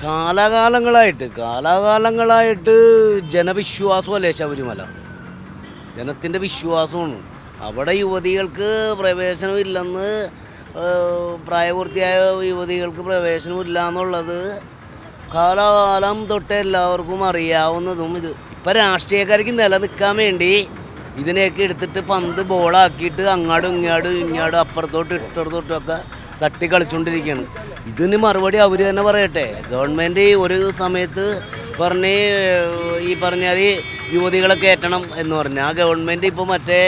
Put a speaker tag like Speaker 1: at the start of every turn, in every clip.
Speaker 1: കാലാകാലങ്ങളായിട്ട് ജനവിശ്വാസമല്ലേ ശബരിമല, ജനത്തിൻ്റെ വിശ്വാസമാണ്. അവിടെ യുവതികൾക്ക് പ്രവേശനമില്ലെന്ന്, പ്രായപൂർത്തിയായ യുവതികൾക്ക് പ്രവേശനമില്ല എന്നുള്ളത് കാലാകാലം തൊട്ട് എല്ലാവർക്കും അറിയാവുന്നതും. ഇപ്പം രാഷ്ട്രീയക്കാർക്ക് നിലനിൽക്കാൻ വേണ്ടി ഇതിനെയൊക്കെ എടുത്തിട്ട് പന്ത് ബോളാക്കിയിട്ട് അങ്ങാടും ഇങ്ങാടും അപ്പുറത്തോട്ട് ഇട്ടടുത്തോട്ടൊക്കെ തട്ടി കളിച്ചുകൊണ്ടിരിക്കുകയാണ്. ഇതിന് മറുപടി അവർ തന്നെ പറയട്ടെ. ഗവൺമെൻറ് ഒരു സമയത്ത് ഈ പറഞ്ഞാൽ യുവതികളെ കയറ്റണം എന്ന് പറഞ്ഞാൽ ആ ഗവൺമെൻറ് ഇപ്പോൾ മറ്റേ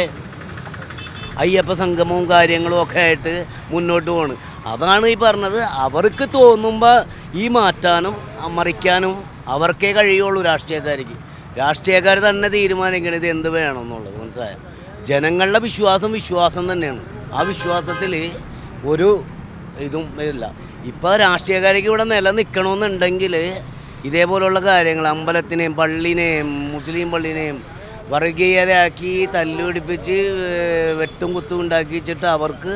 Speaker 1: അയ്യപ്പ സംഗമവും കാര്യങ്ങളും ഒക്കെ ആയിട്ട് മുന്നോട്ട് പോവാണ്. അതാണ് ഈ പറഞ്ഞത്. അവർക്ക് തോന്നുമ്പോൾ ഈ മാറ്റാനും മറിക്കാനും അവർക്കേ കഴിയുള്ളൂ. രാഷ്ട്രീയക്കാർ തന്നെ തീരുമാനിക്കണത് എന്ത് വേണമെന്നുള്ളത് മനസ്സിലായോ. ജനങ്ങളുടെ വിശ്വാസം തന്നെയാണ്. ആ വിശ്വാസത്തിൽ ഒരു ഇതും ഇല്ല. ഇപ്പോൾ രാഷ്ട്രീയക്കാർക്ക് ഇവിടെ നിലനിൽക്കണമെന്നുണ്ടെങ്കിൽ ഇതേപോലുള്ള കാര്യങ്ങൾ അമ്പലത്തിനെയും പള്ളിനെയും മുസ്ലിം പള്ളിനെയും വർഗീയതയാക്കി തല്ലുപിടിപ്പിച്ച് വെട്ടും കുത്തും ഉണ്ടാക്കി വെച്ചിട്ട് അവർക്ക്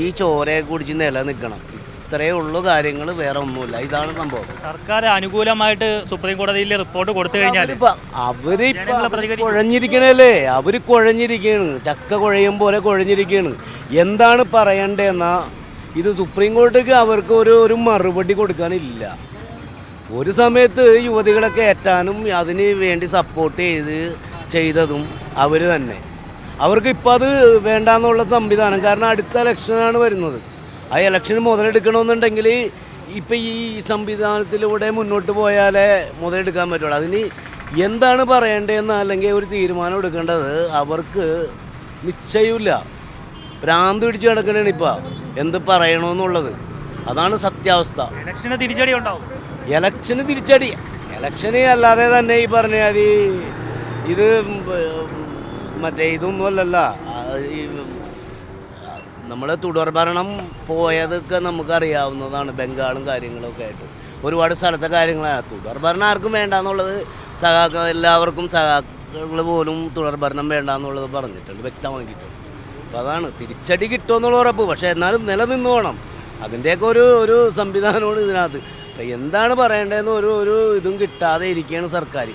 Speaker 1: ഈ ചോരയെ കുടിച്ച് നിലനിൽക്കണം. ഇത്രയേ ഉള്ളൂ കാര്യങ്ങൾ, വേറെ ഒന്നുമില്ല. ഇതാണ് സംഭവം.
Speaker 2: സർക്കാർ അനുകൂലമായിട്ട് സുപ്രീം കോടതിയിൽ റിപ്പോർട്ട് കൊടുത്തു കഴിഞ്ഞാൽ
Speaker 1: അവര് കുഴഞ്ഞിരിക്കണല്ലേ, അവര് കുഴഞ്ഞിരിക്കുകയാണ്. ചക്ക കുഴയും പോലെ കുഴഞ്ഞിരിക്കുകയാണ്. എന്താണ് പറയണ്ടേന്നാ ഇത് സുപ്രീം കോടതിക്ക് അവർക്ക് ഒരു മറുപടി കൊടുക്കാനില്ല. ഒരു സമയത്ത് യുവതികളെ കയറ്റാനും അതിന് വേണ്ടി സപ്പോർട്ട് ചെയ്തതും അവർ തന്നെ. അവർക്ക് ഇപ്പം അത് വേണ്ടാന്നുള്ള സംവിധാനം. കാരണം അടുത്ത ഇലക്ഷനാണ് വരുന്നത്. ആ ഇലക്ഷൻ മുതലെടുക്കണമെന്നുണ്ടെങ്കിൽ ഇപ്പം ഈ സംവിധാനത്തിലൂടെ മുന്നോട്ട് പോയാലേ മുതലെടുക്കാൻ പറ്റുള്ളൂ. അതിന് എന്താണ് പറയേണ്ടതെന്ന് അല്ലെങ്കിൽ ഒരു തീരുമാനം എടുക്കേണ്ടത് അവർക്ക് നിശ്ചയമില്ല. ഭ്രാന്ത് പിടിച്ച് കിടക്കണേണ് ഇപ്പം എന്ത് പറയണമെന്നുള്ളത്. അതാണ് സത്യാവസ്ഥ.
Speaker 2: ഇലക്ഷന് തിരിച്ചടി ഉണ്ടാവും.
Speaker 1: ഇലക്ഷന് അല്ലാതെ തന്നെ ഈ പറഞ്ഞ ഇത് മറ്റേ ഇതൊന്നുമല്ലല്ല. ഈ നമ്മൾ തുടർഭരണം പോയതൊക്കെ നമുക്കറിയാവുന്നതാണ്. ബംഗാളും കാര്യങ്ങളൊക്കെ ആയിട്ട് ഒരുപാട് സ്ഥലത്തെ കാര്യങ്ങളാണ്. തുടർഭരണം ആർക്കും വേണ്ടാന്നുള്ളത് എല്ലാവർക്കും സഹാക്കൾ പോലും തുടർഭരണം വേണ്ടാന്നുള്ളത് പറഞ്ഞിട്ടുണ്ട്, വ്യക്തമാക്കിയിട്ടുണ്ട്. അപ്പോൾ അതാണ് തിരിച്ചടി കിട്ടുമെന്നുള്ള ഉറപ്പ്. പക്ഷേ എന്നാലും നിലനിന്ന് പോകണം. അതിൻ്റെയൊക്കെ ഒരു സംവിധാനമാണ് ഇതിനകത്ത്. അപ്പം എന്താണ് പറയേണ്ടതെന്ന് ഒരു ഇതും കിട്ടാതെ ഇരിക്കുകയാണ് സർക്കാർ.